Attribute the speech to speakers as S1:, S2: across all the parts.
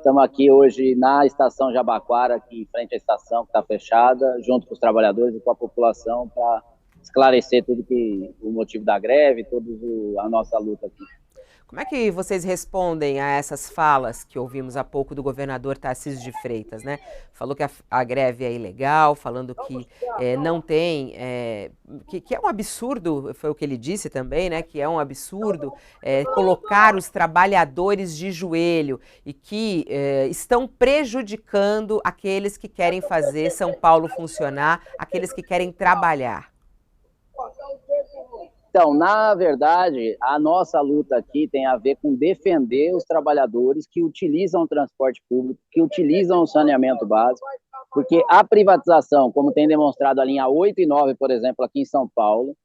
S1: Estamos aqui hoje na estação Jabaquara, aqui em frente à estação que está fechada, junto com os trabalhadores e com a população, para esclarecer tudo o motivo da greve, toda a nossa luta aqui.
S2: Como é que vocês respondem a essas falas que ouvimos há pouco do governador Tarcísio de Freitas, né? Falou que a greve é ilegal, falando que não tem, que é um absurdo, foi o que ele disse também, né? Que é um absurdo colocar os trabalhadores de joelho e que estão prejudicando aqueles que querem fazer São Paulo funcionar, aqueles que querem trabalhar.
S1: Então, na verdade, a nossa luta aqui tem a ver com defender os trabalhadores que utilizam o transporte público, que utilizam o saneamento básico, porque a privatização, como tem demonstrado a linha 8 e 9, por exemplo, aqui em São Paulo,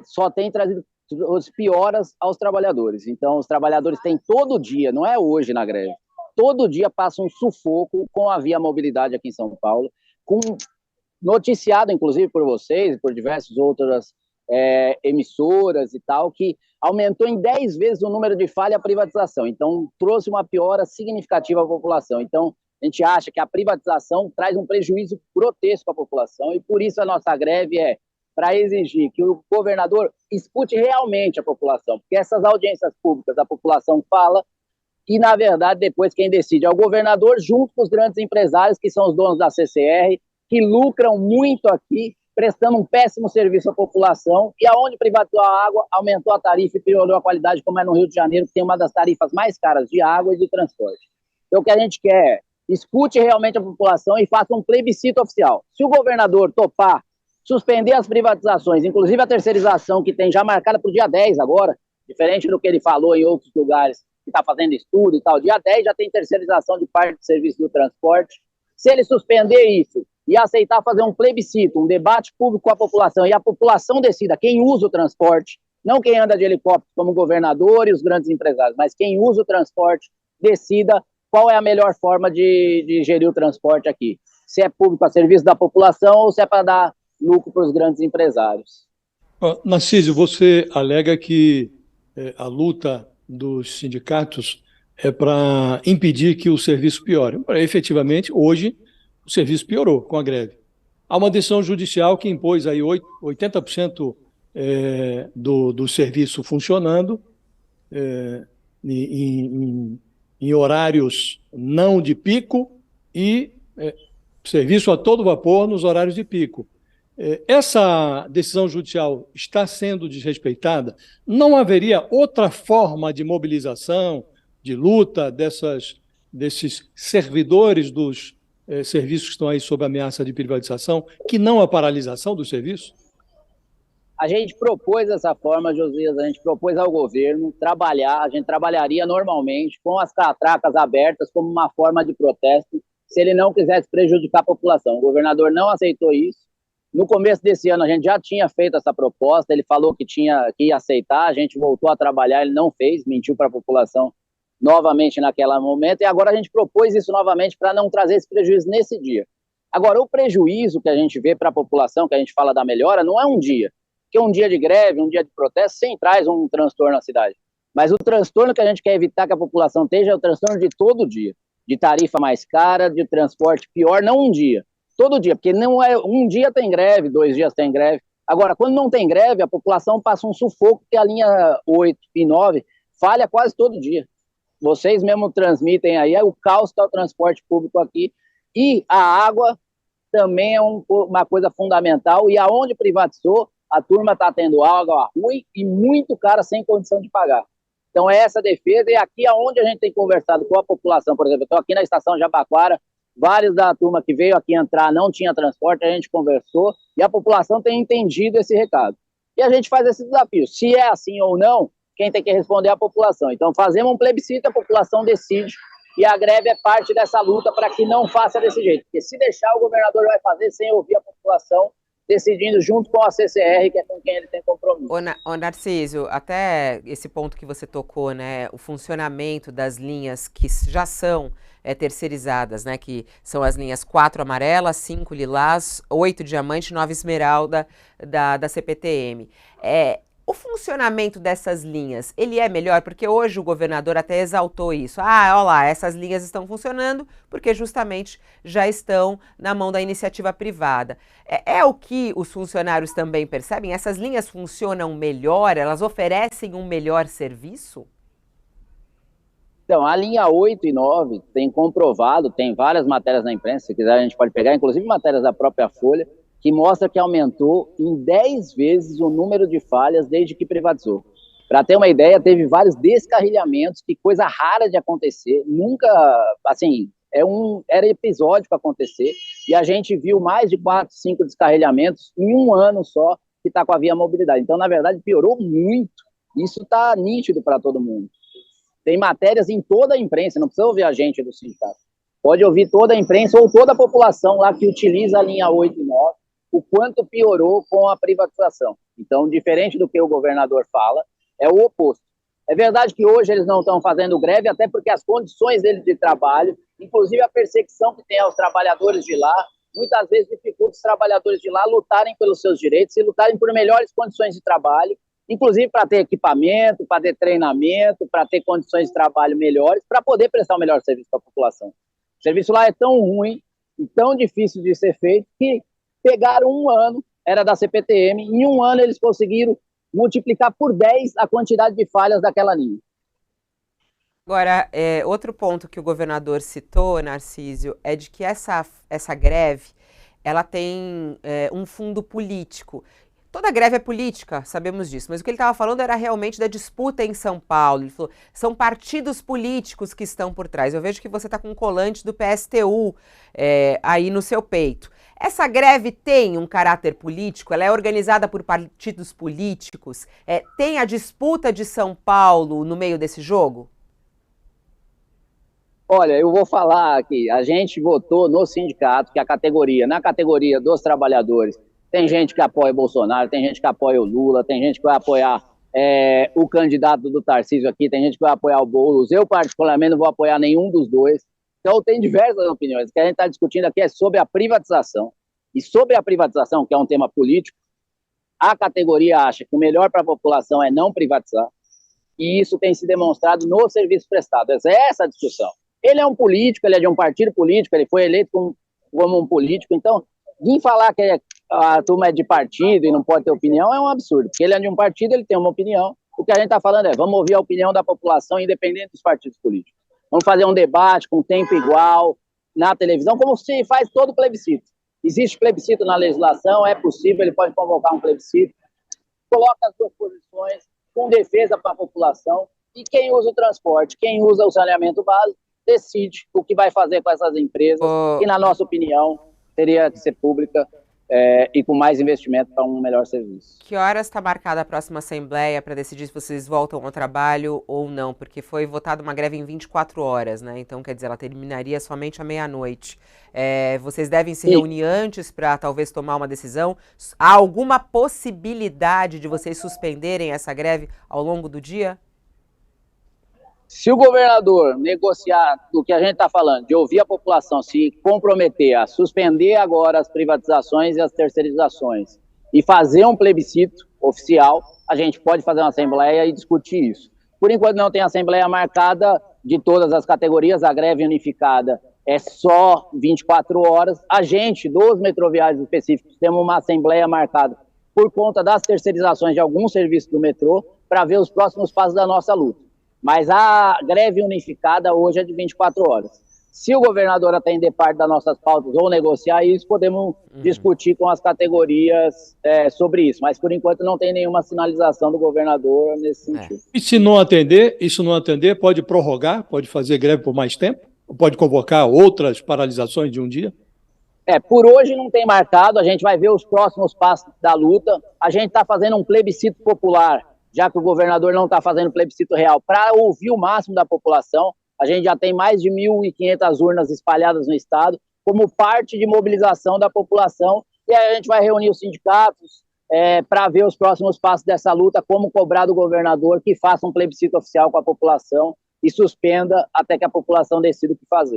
S1: só tem trazido os pioras aos trabalhadores. Então, os trabalhadores têm todo dia, não é hoje na greve, todo dia passa um sufoco com a Via Mobilidade aqui em São Paulo, noticiado, inclusive, por vocês e por diversas outras emissoras e tal, que aumentou em 10 vezes o número de falha a privatização. Então, trouxe uma piora significativa à população. Então, a gente acha que a privatização traz um prejuízo grotesco à população e, por isso, a nossa greve é para exigir que o governador escute realmente a população, porque essas audiências públicas a população fala e, na verdade, depois quem decide é o governador junto com os grandes empresários, que são os donos da CCR, que lucram muito aqui, prestando um péssimo serviço à população, e aonde privatizou a água, aumentou a tarifa e piorou a qualidade, como é no Rio de Janeiro, que tem uma das tarifas mais caras de água e de transporte. Então, o que a gente quer é, escute realmente a população e faça um plebiscito oficial. Se o governador topar suspender as privatizações, inclusive a terceirização, que tem já marcada para o dia 10 agora, diferente do que ele falou em outros lugares, que está fazendo estudo e tal, dia 10 já tem terceirização de parte do serviço do transporte. Se ele suspender isso e aceitar fazer um plebiscito, um debate público com a população, e a população decida quem usa o transporte, não quem anda de helicóptero como o governador e os grandes empresários, mas quem usa o transporte, decida qual é a melhor forma de gerir o transporte aqui. Se é público a serviço da população ou se é para dar lucro para os grandes empresários.
S3: Narciso, você alega que a luta dos sindicatos é para impedir que o serviço piore. Efetivamente, hoje, o serviço piorou com a greve. Há uma decisão judicial que impôs aí 80% do serviço funcionando em horários não de pico e serviço a todo vapor nos horários de pico. Essa decisão judicial está sendo desrespeitada? Não haveria outra forma de mobilização, de luta desses servidores dos serviços que estão aí sob ameaça de privatização, que não a paralisação do serviço?
S1: A gente propôs essa forma, Josias, a gente propôs ao governo trabalhar, a gente trabalharia normalmente com as catracas abertas como uma forma de protesto, se ele não quisesse prejudicar a população. O governador não aceitou isso. No começo desse ano a gente já tinha feito essa proposta, ele falou que ia aceitar, a gente voltou a trabalhar, ele não fez, mentiu para a população novamente naquele momento, e agora a gente propôs isso novamente para não trazer esse prejuízo nesse dia. Agora, o prejuízo que a gente vê para a população, que a gente fala da melhora, não é um dia, porque um dia de greve, um dia de protesto, sempre traz um transtorno na cidade. Mas o transtorno que a gente quer evitar que a população tenha é o transtorno de todo dia, de tarifa mais cara, de transporte pior, não um dia, todo dia, porque não é um dia tem greve, 2 dias tem greve. Agora, quando não tem greve, a população passa um sufoco, porque a linha 8 e 9 falha quase todo dia. Vocês mesmo transmitem aí o caos que é o transporte público aqui, e a água também é uma coisa fundamental, e aonde privatizou, a turma está tendo água ruim e muito cara sem condição de pagar. Então é essa defesa, e aqui aonde a gente tem conversado com a população, por exemplo, eu estou aqui na estação Jabaquara, vários da turma que veio aqui entrar não tinha transporte, a gente conversou, e a população tem entendido esse recado. E a gente faz esse desafio, se é assim ou não, quem tem que responder é a população. Então fazemos um plebiscito, a população decide, e a greve é parte dessa luta para que não faça desse jeito, porque se deixar, o governador vai fazer sem ouvir a população, decidindo junto com a CCR, que é com quem ele tem compromisso.
S2: Ô Narciso, até esse ponto que você tocou, né, o funcionamento das linhas que já são terceirizadas, né, que são as linhas 4 amarela, 5 lilás, 8 diamante, 9 esmeralda da CPTM. O funcionamento dessas linhas, ele é melhor? Porque hoje o governador até exaltou isso. Ah, olha lá, essas linhas estão funcionando porque justamente já estão na mão da iniciativa privada. É o que os funcionários também percebem? Essas linhas funcionam melhor? Elas oferecem um melhor serviço?
S1: Então, a linha 8 e 9 tem comprovado, tem várias matérias na imprensa, se quiser a gente pode pegar, inclusive matérias da própria Folha, que mostra que aumentou em 10 vezes o número de falhas desde que privatizou. Para ter uma ideia, teve vários descarrilhamentos, que coisa rara de acontecer, nunca, assim, era episódico acontecer, e a gente viu mais de 4, 5 descarrilhamentos em um ano só que está com a Via Mobilidade. Então, na verdade, piorou muito. Isso está nítido para todo mundo. Tem matérias em toda a imprensa, não precisa ouvir a gente do sindicato. Pode ouvir toda a imprensa ou toda a população lá que utiliza a linha 8 e 9, o quanto piorou com a privatização. Então, diferente do que o governador fala, é o oposto. É verdade que hoje eles não estão fazendo greve, até porque as condições deles de trabalho, inclusive a perseguição que tem aos trabalhadores de lá, muitas vezes dificulta os trabalhadores de lá lutarem pelos seus direitos e lutarem por melhores condições de trabalho, inclusive para ter equipamento, para ter treinamento, para ter condições de trabalho melhores, para poder prestar o melhor serviço para a população. O serviço lá é tão ruim e tão difícil de ser feito que pegaram um ano, era da CPTM, em um ano eles conseguiram multiplicar por 10 a quantidade de falhas daquela linha.
S2: Agora, outro ponto que o governador citou, Narcísio, é de que essa greve, ela tem um fundo político. Toda greve é política, sabemos disso, mas o que ele estava falando era realmente da disputa em São Paulo. Ele falou, são partidos políticos que estão por trás. Eu vejo que você está com um colante do PSTU aí no seu peito. Essa greve tem um caráter político? Ela é organizada por partidos políticos? Tem a disputa de São Paulo no meio desse jogo?
S1: Olha, eu vou falar aqui, a gente votou no sindicato, que na categoria dos trabalhadores, tem gente que apoia o Bolsonaro, tem gente que apoia o Lula, tem gente que vai apoiar o candidato do Tarcísio aqui, tem gente que vai apoiar o Boulos. Eu, particularmente, não vou apoiar nenhum dos dois. Então, tem diversas opiniões. O que a gente está discutindo aqui é sobre a privatização. E sobre a privatização, que é um tema político, a categoria acha que o melhor para a população é não privatizar. E isso tem se demonstrado no serviço prestado. Essa é essa a discussão. Ele é um político, ele é de um partido político, ele foi eleito como um político. Então, vir falar que a turma é de partido e não pode ter opinião é um absurdo. Porque ele é de um partido, ele tem uma opinião. O que a gente está falando é, vamos ouvir a opinião da população, independente dos partidos políticos. Vamos fazer um debate com tempo igual na televisão, como se faz todo plebiscito. Existe plebiscito na legislação, é possível, ele pode convocar um plebiscito, coloca as duas posições com defesa para a população, e quem usa o transporte, quem usa o saneamento básico, decide o que vai fazer com essas empresas, que, na nossa opinião, teria que ser pública e com mais investimento para um melhor serviço.
S2: Que horas está marcada a próxima Assembleia para decidir se vocês voltam ao trabalho ou não? Porque foi votada uma greve em 24 horas, né? Então, quer dizer, ela terminaria somente à meia-noite. Vocês devem se reunir antes para talvez tomar uma decisão? Há alguma possibilidade de vocês suspenderem essa greve ao longo do dia?
S1: Se o governador negociar do que a gente está falando, de ouvir a população, se comprometer a suspender agora as privatizações e as terceirizações e fazer um plebiscito oficial, a gente pode fazer uma assembleia e discutir isso. Por enquanto não tem assembleia marcada de todas as categorias, a greve unificada é só 24 horas. A gente, dos metroviários específicos, temos uma assembleia marcada por conta das terceirizações de alguns serviços do metrô para ver os próximos passos da nossa luta. Mas a greve unificada hoje é de 24 horas. Se o governador atender parte das nossas pautas ou negociar isso, podemos discutir com as categorias sobre isso. Mas, por enquanto, não tem nenhuma sinalização do governador nesse sentido.
S3: E se isso não atender, pode prorrogar, pode fazer greve por mais tempo? Ou pode convocar outras paralisações de um dia?
S1: Por hoje não tem marcado, a gente vai ver os próximos passos da luta. A gente está fazendo um plebiscito popular, já que o governador não está fazendo plebiscito real, para ouvir o máximo da população. A gente já tem mais de 1.500 urnas espalhadas no estado, como parte de mobilização da população, e aí a gente vai reunir os sindicatos para ver os próximos passos dessa luta, como cobrar do governador que faça um plebiscito oficial com a população e suspenda até que a população decida o que fazer.